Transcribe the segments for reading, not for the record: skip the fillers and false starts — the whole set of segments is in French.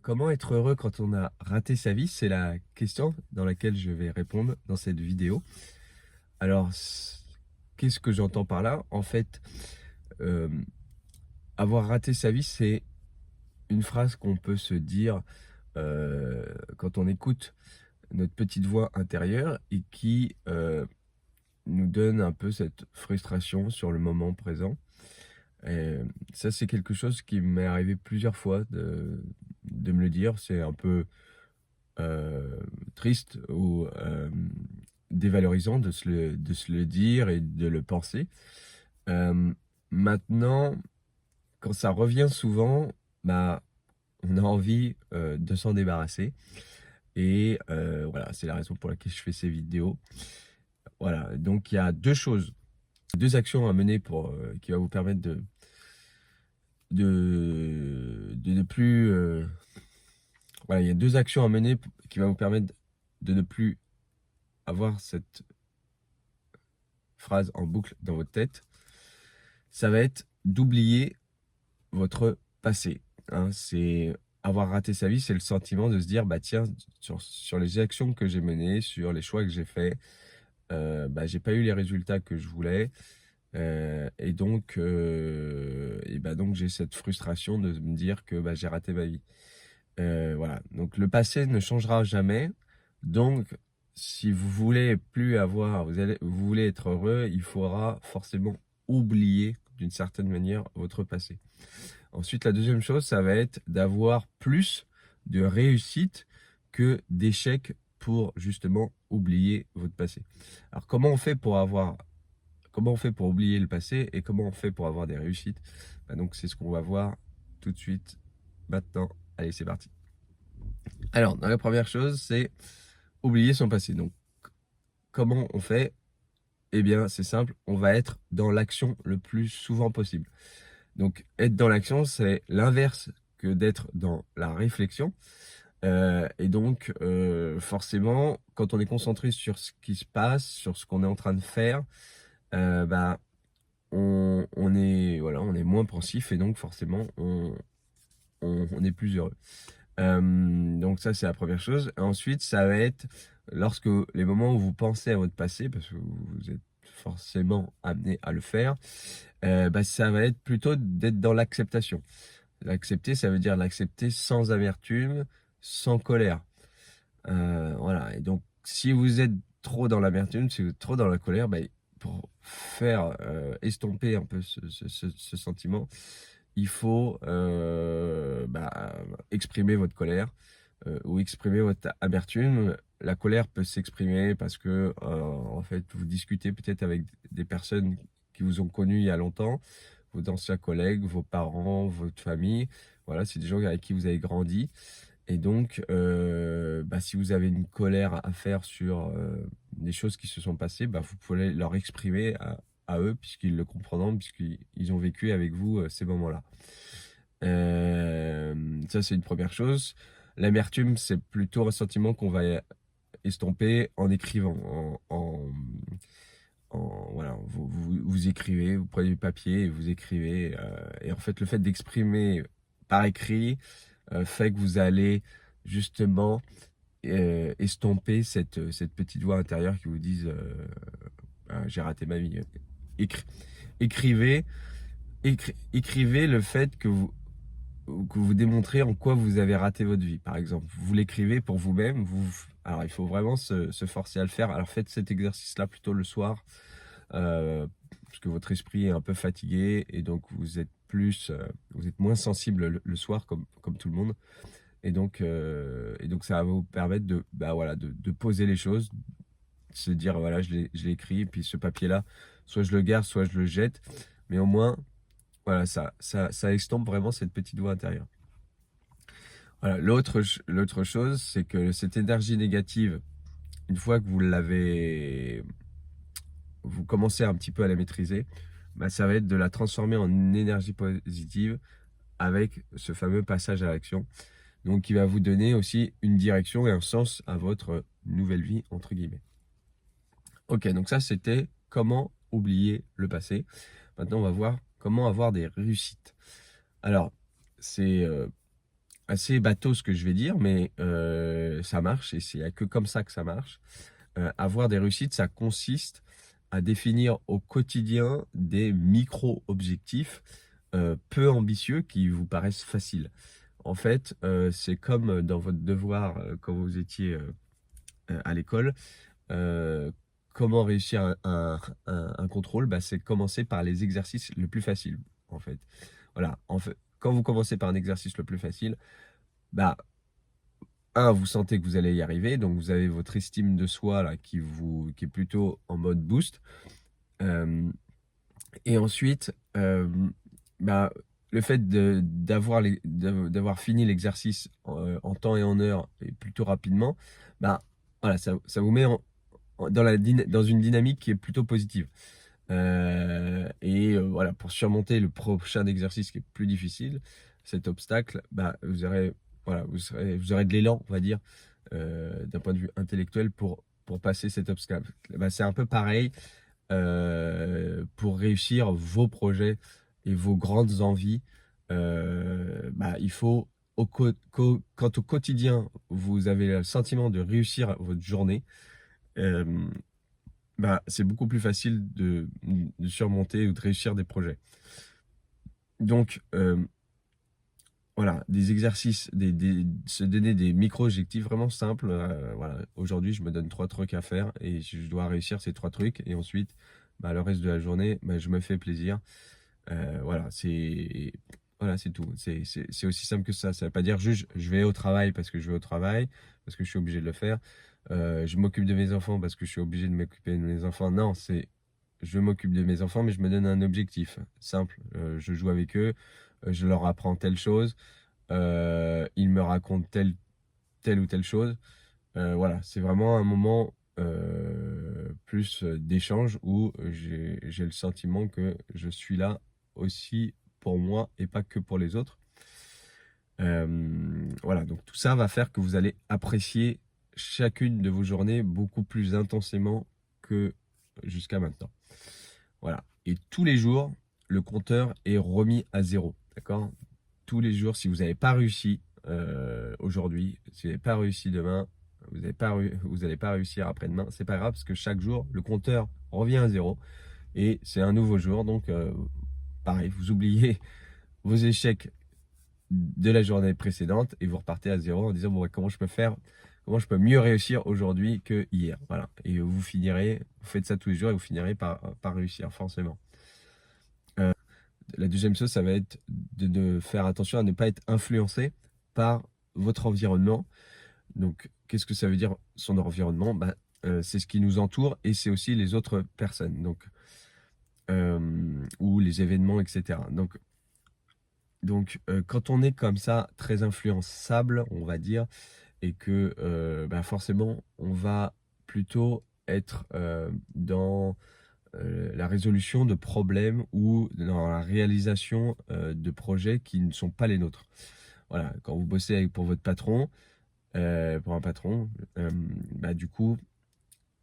Comment être heureux quand on a raté sa vie? C'est la question dans laquelle je vais répondre dans cette vidéo. Alors, qu'est-ce que j'entends par là? En fait, euh, avoir raté sa vie, c'est une phrase qu'on peut se dire quand on écoute notre petite voix intérieure et qui nous donne un peu cette frustration sur le moment présent. Et ça, c'est quelque chose qui m'est arrivé plusieurs fois de me le dire. C'est un peu triste ou dévalorisant de se le dire et de le penser. Euh, Maintenant, quand ça revient souvent, bah, on a envie de s'en débarrasser. Et voilà, c'est la raison pour laquelle je fais ces vidéos. Voilà, donc il y a deux actions à mener pour, qui va vous permettre de ne plus... voilà, il y a deux actions à mener qui va vous permettre de ne plus avoir cette phrase en boucle dans votre tête. Ça va être d'oublier votre passé. Hein. C'est avoir raté sa vie, c'est le sentiment de se dire, bah tiens, sur les actions que j'ai menées, sur les choix que j'ai faits, bah, j'ai pas eu les résultats que je voulais. Donc j'ai cette frustration de me dire que bah, j'ai raté ma vie. Voilà. Donc le passé ne changera jamais. Donc si vous voulez plus avoir, vous voulez être heureux, il faudra forcément oublier d'une certaine manière votre passé. Ensuite, la deuxième chose, ça va être d'avoir plus de réussite que d'échecs pour justement oublier votre passé. Alors comment on fait pour oublier le passé et comment on fait pour avoir des réussites? Donc c'est ce qu'on va voir tout de suite maintenant. Allez, c'est parti. Alors, dans la première chose, c'est oublier son passé. Donc, comment on fait? Eh bien, c'est simple, on va être dans l'action le plus souvent possible. Donc, être dans l'action, c'est l'inverse que d'être dans la réflexion. Forcément, quand on est concentré sur ce qui se passe, sur ce qu'on est en train de faire, bah, on est moins pensif et donc forcément, on est plus heureux. Donc ça, c'est la première chose. Ensuite, ça va être lorsque les moments où vous pensez à votre passé, parce que vous êtes forcément amené à le faire, bah, ça va être plutôt d'être dans l'acceptation. L'accepter, ça veut dire l'accepter sans amertume, sans colère. Voilà. Et donc, si vous êtes trop dans l'amertume, si vous êtes trop dans la colère, bah, pour faire estomper un peu ce sentiment, il faut bah, exprimer votre colère ou exprimer votre amertume. La colère peut s'exprimer parce que en fait, vous discutez peut-être avec des personnes qui vous ont connu il y a longtemps, vos anciens collègues, vos parents, votre famille. Voilà, c'est des gens avec qui vous avez grandi. Et donc, bah, si vous avez une colère à faire sur des choses qui se sont passées, bah, vous pouvez leur exprimer à eux, puisqu'ils le comprendront, puisqu'ils ont vécu avec vous ces moments-là. Ça, c'est une première chose. L'amertume, c'est plutôt un sentiment qu'on va estomper en écrivant, voilà, vous écrivez, vous prenez du papier et vous écrivez. Et en fait, le fait d'exprimer par écrit fait que vous allez justement estomper cette petite voix intérieure qui vous dise ah, j'ai raté ma vie. Écri- écrivez, écrivez le fait que vous démontrez en quoi vous avez raté votre vie. Par exemple, vous l'écrivez pour vous-même. Alors, il faut vraiment se forcer à le faire. Alors, faites cet exercice-là plutôt le soir, parce que votre esprit est un peu fatigué et donc vous êtes moins sensible le soir comme tout le monde. Et donc ça va vous permettre bah voilà, de poser les choses, de se dire voilà, je l'ai écrit, et puis ce papier-là, soit je le garde, soit je le jette. Mais au moins, voilà, ça estompe vraiment cette petite voix intérieure. Voilà, l'autre chose, c'est que cette énergie négative, une fois que vous commencez un petit peu à la maîtriser, bah, ça va être de la transformer en énergie positive avec ce fameux passage à l'action. Donc, qui va vous donner aussi une direction et un sens à votre nouvelle vie, entre guillemets. Ok, donc ça, c'était comment oublier le passé. Maintenant, on va voir comment avoir des réussites. Alors, c'est assez bateau ce que je vais dire, mais ça marche et il n'y a que comme ça que ça marche. Avoir des réussites, ça consiste à définir au quotidien des micro-objectifs peu ambitieux qui vous paraissent faciles. En fait, c'est comme dans votre devoir quand vous étiez à l'école. Euh, Comment réussir un contrôle? Bah, c'est commencer par les exercices le plus facile, en fait. Voilà. En fait, quand vous commencez par un exercice le plus facile, bah, vous sentez que vous allez y arriver, donc vous avez votre estime de soi là, qui est plutôt en mode boost. Euh, et ensuite, bah, le fait d'avoir fini l'exercice en temps et en heure et plutôt rapidement, bah, voilà, ça vous met dans une dynamique qui est plutôt positive. Voilà, pour surmonter le prochain exercice qui est plus difficile, cet obstacle, bah, voilà, vous aurez de l'élan, on va dire, d'un point de vue intellectuel pour passer cet obstacle. Bah, c'est un peu pareil pour réussir vos projets et vos grandes envies. Bah, il faut, quand au quotidien, vous avez le sentiment de réussir votre journée, euh, bah, c'est beaucoup plus facile de surmonter ou de réussir des projets. Donc, voilà, des exercices, se donner des micro-objectifs vraiment simples. Voilà, aujourd'hui, je me donne 3 trucs à faire et je dois réussir ces 3 trucs. Et ensuite, bah, le reste de la journée, bah, je me fais plaisir. Voilà, c'est tout. C'est aussi simple que ça. Ça ne veut pas dire juste je vais au travail parce que je vais au travail, parce que je suis obligé de le faire. Je m'occupe de mes enfants parce que je suis obligé de m'occuper de mes enfants. Non, c'est je m'occupe de mes enfants, mais je me donne un objectif simple. Je joue avec eux, je leur apprends telle chose, ils me racontent telle ou telle chose. Voilà, c'est vraiment un moment plus d'échange où j'ai le sentiment que je suis là aussi pour moi et pas que pour les autres. Voilà, donc tout ça va faire que vous allez apprécier chacune de vos journées beaucoup plus intensément que jusqu'à maintenant. Voilà. Et tous les jours, le compteur est remis à zéro. D'accord? Tous les jours, si vous n'avez pas réussi aujourd'hui, si vous n'avez pas réussi demain, vous n'allez pas réussir après-demain, c'est pas grave parce que chaque jour, le compteur revient à zéro et c'est un nouveau jour. Donc, pareil, vous oubliez vos échecs de la journée précédente et vous repartez à zéro en disant bon, ouais, comment je peux mieux réussir aujourd'hui que hier. Voilà. Et vous faites ça tous les jours et vous finirez par réussir, forcément. La deuxième chose, ça va être de faire attention à ne pas être influencé par votre environnement. Donc, qu'est-ce que ça veut dire son environnement? Bah, c'est ce qui nous entoure et c'est aussi les autres personnes, donc, ou les événements, etc. Donc, quand on est comme ça, très influençable, on va dire, et que bah, forcément, on va plutôt être dans la résolution de problèmes ou dans la réalisation de projets qui ne sont pas les nôtres. Voilà, quand vous bossez pour votre patron, pour un patron, bah, du coup,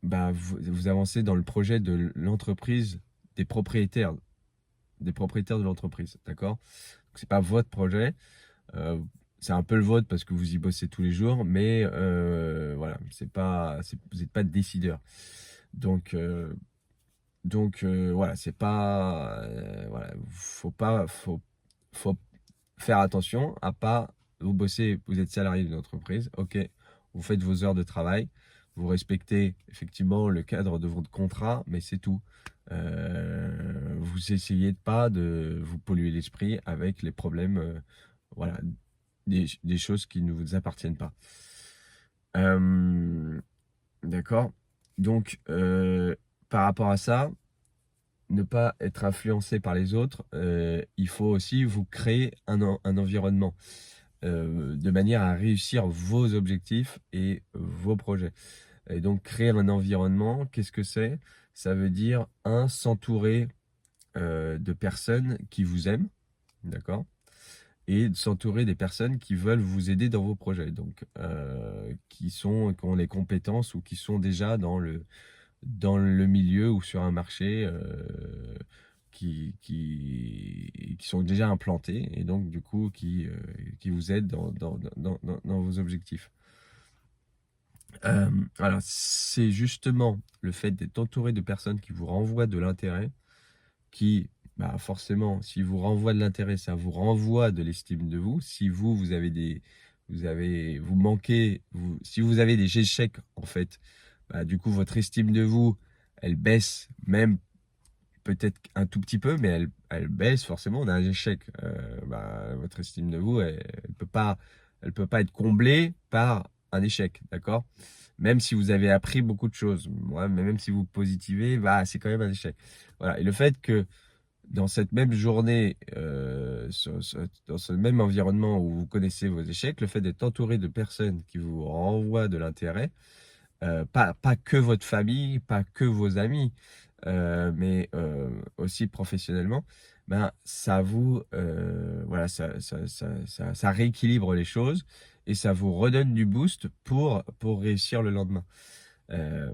bah, vous avancez dans le projet de l'entreprise des propriétaires, de l'entreprise, d'accord? Donc, c'est pas votre projet, euh, c'est un peu le vôtre parce que vous y bossez tous les jours, mais voilà, vous n'êtes pas décideur. Donc, voilà, c'est pas, voilà, faut faire attention à pas vous êtes salarié d'une entreprise, ok, vous faites vos heures de travail, vous respectez effectivement le cadre de votre contrat, mais c'est tout. Vous essayez de pas de vous polluer l'esprit avec les problèmes, voilà, des choses qui ne vous appartiennent pas. Euh, d'accord. Donc, par rapport à ça, ne pas être influencé par les autres, il faut aussi vous créer un environnement de manière à réussir vos objectifs et vos projets. Et donc, créer un environnement, qu'est-ce que c'est? Ça veut dire, s'entourer de personnes qui vous aiment, d'accord? Et de s'entourer des personnes qui veulent vous aider dans vos projets, donc qui ont les compétences ou qui sont déjà dans le milieu ou sur un marché qui sont déjà implantés et donc du coup qui vous aident dans vos objectifs. Alors, c'est justement le fait d'être entouré de personnes qui vous renvoient de l'intérêt, qui, bah, forcément, si vous renvoient de l'intérêt, ça vous renvoie de l'estime de vous. Si vous avez vous manquez, si vous avez des échecs, en fait, bah, du coup, votre estime de vous, elle baisse, même peut-être un tout petit peu, mais elle baisse forcément. On a un échec. Bah, votre estime de vous, elle peut pas être comblée par un échec, d'accord? Même si vous avez appris beaucoup de choses, ouais, mais même si vous positivez, bah, c'est quand même un échec. Voilà. Et le fait que dans cette même journée, dans ce même environnement où vous connaissez vos échecs, le fait d'être entouré de personnes qui vous renvoient de l'intérêt, pas que votre famille, pas que vos amis, mais aussi professionnellement, ben, voilà, ça rééquilibre les choses et ça vous redonne du boost pour réussir le lendemain. Euh,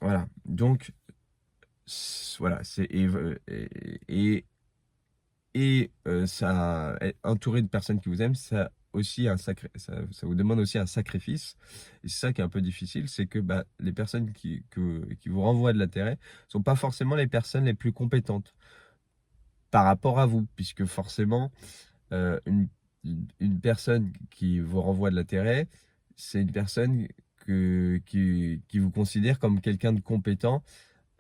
voilà, donc voilà, ça, être entouré de personnes qui vous aiment, ça vous demande aussi un sacrifice. Et c'est ça qui est un peu difficile, c'est que bah, les personnes qui vous renvoient de l'intérêt sont pas forcément les personnes les plus compétentes par rapport à vous, puisque forcément, euh, une, une personne qui vous renvoie de l'intérêt, c'est une personne qui vous considère comme quelqu'un de compétent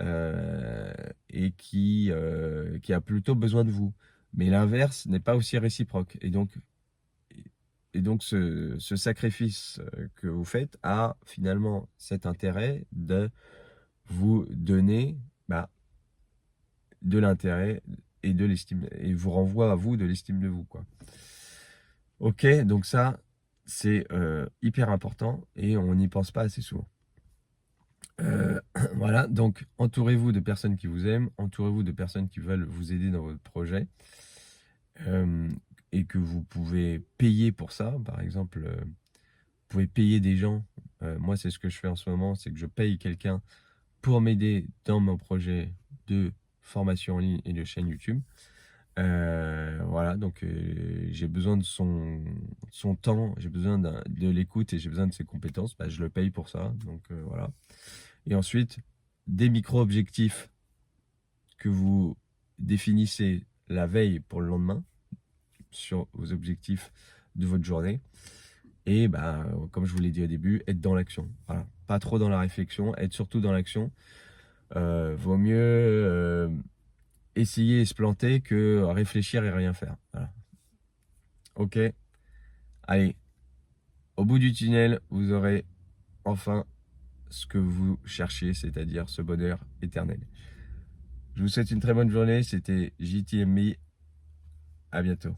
et qui a plutôt besoin de vous. Mais l'inverse n'est pas aussi réciproque. Et donc ce sacrifice que vous faites a finalement cet intérêt de vous donner bah, de l'intérêt et de l'estime, et vous renvoie à vous de l'estime de vous, quoi. Ok, donc ça, c'est hyper important et on n'y pense pas assez souvent. Voilà, donc entourez-vous de personnes qui vous aiment, entourez-vous de personnes qui veulent vous aider dans votre projet euh, et que vous pouvez payer pour ça. Par exemple, vous pouvez payer des gens. Moi, c'est ce que je fais en ce moment, c'est que je paye quelqu'un pour m'aider dans mon projet de formation en ligne et de chaîne YouTube. Voilà, donc j'ai besoin de son temps, j'ai besoin de l'écoute et j'ai besoin de ses compétences. Bah, je le paye pour ça, donc voilà. Et ensuite, des micro-objectifs que vous définissez la veille pour le lendemain sur vos objectifs de votre journée. Et bah, comme je vous l'ai dit au début, être dans l'action. Voilà. Pas trop dans la réflexion, être surtout dans l'action. Vaut mieux essayer et se planter que réfléchir et rien faire. Voilà. Ok, allez, au bout du tunnel, vous aurez enfin ce que vous cherchiez, c'est-à-dire ce bonheur éternel. Je vous souhaite une très bonne journée. C'était JTMI. À bientôt.